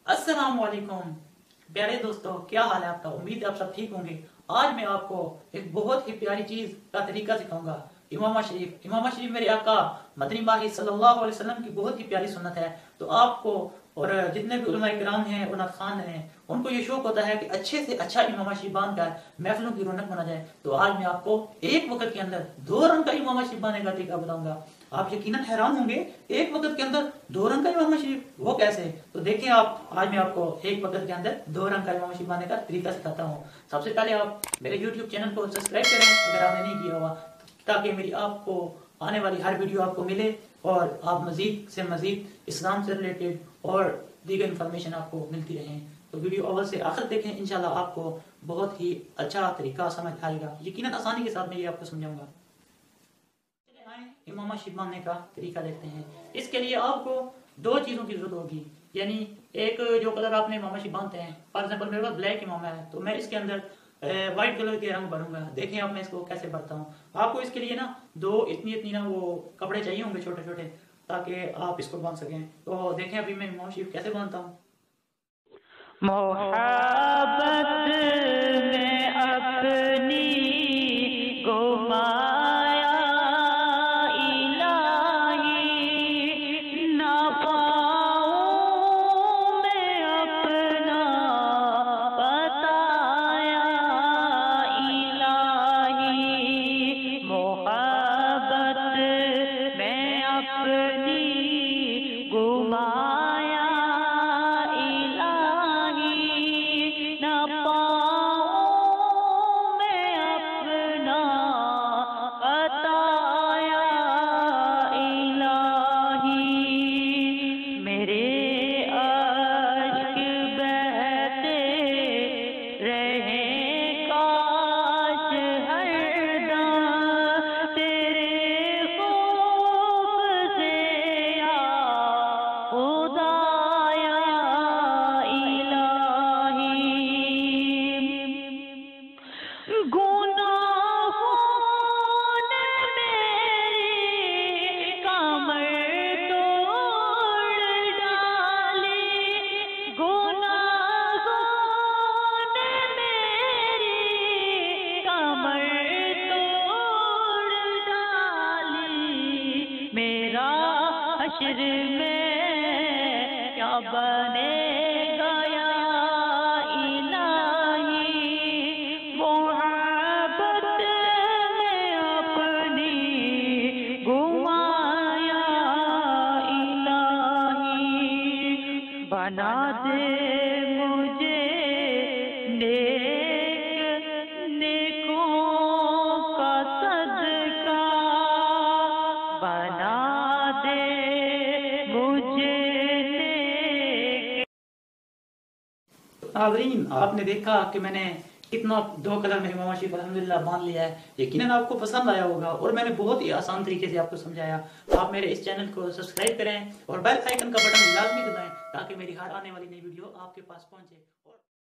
अस्सलाम वालेकुम प्यारे दोस्तों, क्या हाल है आपका। उम्मीद है आप सब ठीक होंगे। आज मैं आपको एक बहुत ही प्यारी चीज का तरीका सिखाऊंगा। इमाम शरीफ मेरे आका मदनी माही सल्लल्लाहु अलैहि वसल्लम की बहुत ही प्यारी सुन्नत है। तो आपको और जितने भी उलमा इकराम हैं, उन्नत खान हैं, उनको ये शौक होता है कि अच्छे से अच्छा इमाम शरीफ बांध कर महफिलों की रौनक बना जाए। तो आज मैं आपको एक वक्त के अंदर 2 रंग का इमाम शरीफ बांधने का तरीका बताऊंगा। आप यकीनन हैरान होंगे, एक वक्त के अंदर 2 रंग का इमाम शरीफ, वो कैसे। तो देखिए आप, आज मैं आपको एक वक्त के अंदर 2 रंग का इमाम शरीफ बांधने का तरीका सिखाता हूँ। सबसे पहले आप मेरे YouTube चैनल को सब्सक्राइब करें अगर आपने नहीं किया हुआ, ताकि मेरी आपको आने वाली हर वीडियो आपको मिले और आप मजीद से मजीद इस्लाम से रिलेटेड और दीगर इन्फॉर्मेशन आपको मिलती रहे। तो वीडियो अव्वल से आखिर देखें, इंशाल्लाह आपको बहुत ही अच्छा तरीका समझ आएगा। यकीनन आसानी के साथ मैं ये आपको समझाऊंगा। चलिए आए इमाम शरीफ बांधने का तरीका देखते हैं। इसके लिए आपको 2 चीज़ों की जरूरत होगी, यानी एक जो कलर आपने इमाम शरीफ बांधते हैं, फॉर एग्जाम्पल मेरे पास ब्लैक इमामा है, तो मैं इसके अंदर व्हाइट कलर के रंग भरूंगा। देखें आप मैं इसको कैसे भरता हूँ। आपको इसके लिए ना 2 इतनी ना वो कपड़े चाहिए होंगे छोटे छोटे, ताकि आप इसको बांध सकें। तो देखें अभी मैं इमाम शरीफ कैसे बांधता हूँ। मोहब्बत में अपनी गुमाया इलाही, ना पाऊं मैं अपना बताया इलाही। मोहब्बत में अपनी गुमाया हश्र में क्या बनेगा या इलाही। मोहब्बत में अपनी गुमाया इलाही। बना दे मुझे नेकों का सदका, बना दे मुझे। नाज़रीन, आपने देखा कि मैंने कितना 2 कलर में इमाम शरीफ अल्हम्दुलिल्लाह बांध लिया है। यकीनन आपको पसंद आया होगा और मैंने बहुत ही आसान तरीके से आपको समझाया। आप मेरे इस चैनल को सब्सक्राइब करें और बेल आइकन का बटन लाजमी दबाएं, ताकि मेरी हर आने वाली नई वीडियो आपके पास पहुंचे। और